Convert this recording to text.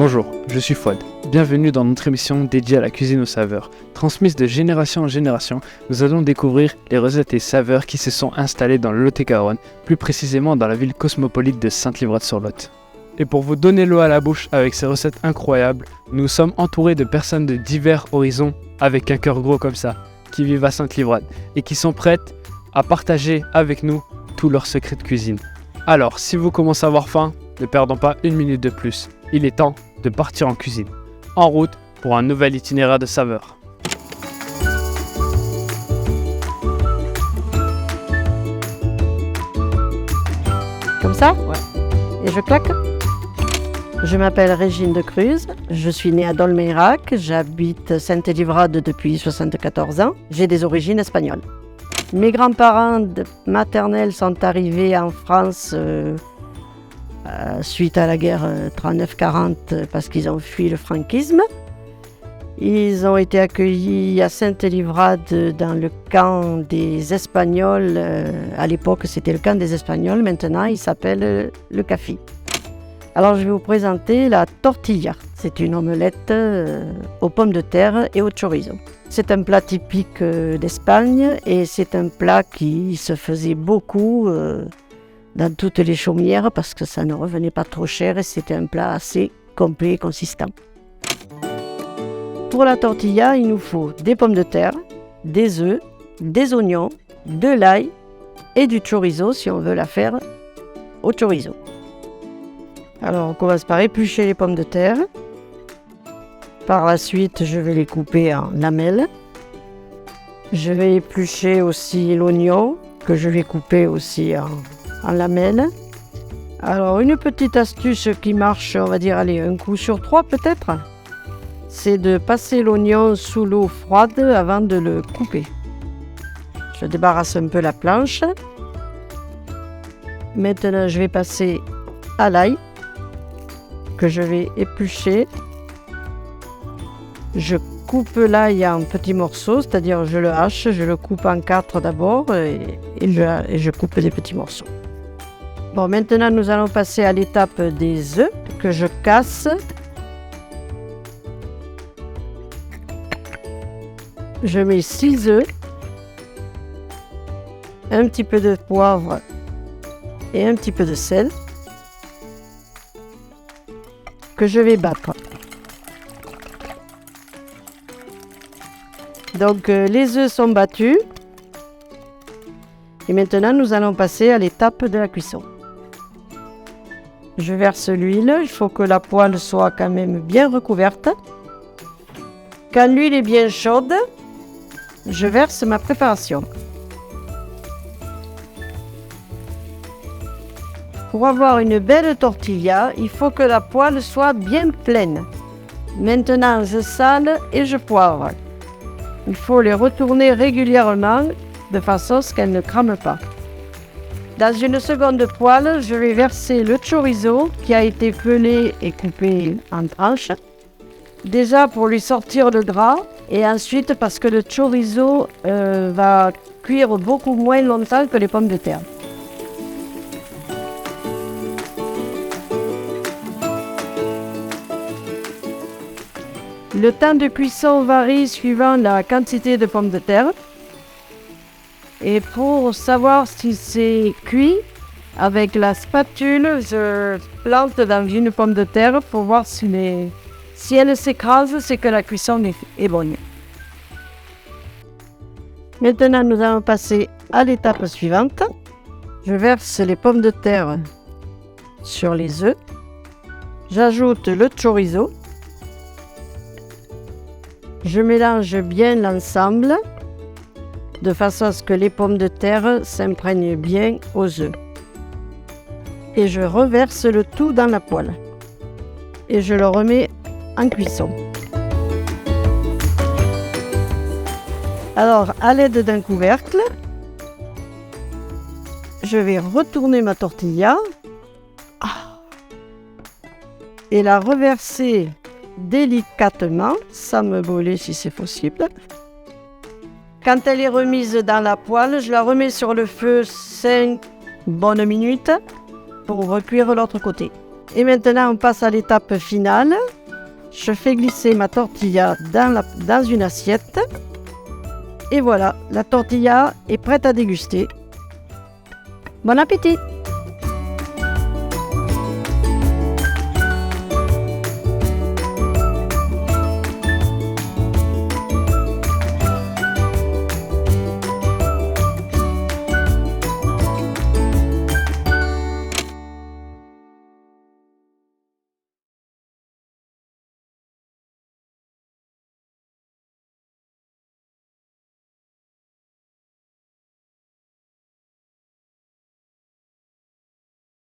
Bonjour, je suis Fouad. Bienvenue dans notre émission dédiée à la cuisine aux saveurs. Transmise de génération en génération, nous allons découvrir les recettes et saveurs qui se sont installées dans le Lot-et-Garonne, plus précisément dans la ville cosmopolite de Sainte-Livrade-sur-Lot. Et pour vous donner l'eau à la bouche avec ces recettes incroyables, nous sommes entourés de personnes de divers horizons avec un cœur gros comme ça, qui vivent à Sainte-Livrade et qui sont prêtes à partager avec nous tous leurs secrets de cuisine. Alors, si vous commencez à avoir faim, ne perdons pas une minute de plus. Il est temps de partir en cuisine. En route pour un nouvel itinéraire de saveurs. Comme ça ? Ouais. Et je claque ? Je m'appelle Régine de Cruz, je suis née à Dolmayrac, j'habite Sainte-Livrade depuis 74 ans, j'ai des origines espagnoles. Mes grands-parents maternels sont arrivés en France suite à la guerre 39-40 parce qu'ils ont fui le franquisme. Ils ont été accueillis à Sainte-Livrade dans le camp des Espagnols. À l'époque, c'était le camp des Espagnols. Maintenant, il s'appelle le CAFI. Alors, je vais vous présenter la tortilla. C'est une omelette aux pommes de terre et au chorizo. C'est un plat typique d'Espagne et c'est un plat qui se faisait beaucoup dans toutes les chaumières parce que ça ne revenait pas trop cher et c'était un plat assez complet et consistant. Pour la tortilla, il nous faut des pommes de terre, des œufs, des oignons, de l'ail et du chorizo si on veut la faire au chorizo. Alors on commence par éplucher les pommes de terre. Par la suite, je vais les couper en lamelles. Je vais éplucher aussi l'oignon que je vais couper aussi en lamelles. Alors une petite astuce qui marche, on va dire, allez, un coup sur 3 peut-être, c'est de passer l'oignon sous l'eau froide avant de le couper. Je débarrasse un peu la planche. Maintenant, je vais passer à l'ail que je vais éplucher. Je coupe l'ail en petits morceaux, c'est-à-dire je le hache, je le coupe en 4 d'abord et je coupe des petits morceaux. Bon, maintenant nous allons passer à l'étape des œufs que je casse. Je mets 6 œufs, un petit peu de poivre et un petit peu de sel que je vais battre. Donc les œufs sont battus et maintenant nous allons passer à l'étape de la cuisson. Je verse l'huile, il faut que la poêle soit quand même bien recouverte. Quand l'huile est bien chaude, je verse ma préparation. Pour avoir une belle tortilla, il faut que la poêle soit bien pleine. Maintenant, je sale et je poivre. Il faut les retourner régulièrement de façon à ce qu'elles ne crament pas. Dans une seconde poêle, je vais verser le chorizo qui a été pelé et coupé en tranches. Déjà pour lui sortir le gras et ensuite parce que le chorizo va cuire beaucoup moins longtemps que les pommes de terre. Le temps de cuisson varie suivant la quantité de pommes de terre. Et pour savoir si c'est cuit, avec la spatule, je plante dans une pomme de terre pour voir si elle s'écrase, c'est que la cuisson est bonne. Maintenant, nous allons passer à l'étape suivante. Je verse les pommes de terre sur les œufs. J'ajoute le chorizo. Je mélange bien l'ensemble de façon à ce que les pommes de terre s'imprègnent bien aux œufs. Et je reverse le tout dans la poêle. Et je le remets en cuisson. Alors, à l'aide d'un couvercle, je vais retourner ma tortilla et la reverser délicatement, sans me brûler si c'est possible. Quand elle est remise dans la poêle, je la remets sur le feu 5 bonnes minutes pour recuire l'autre côté. Et maintenant, on passe à l'étape finale. Je fais glisser ma tortilla dans une assiette. Et voilà, la tortilla est prête à déguster. Bon appétit!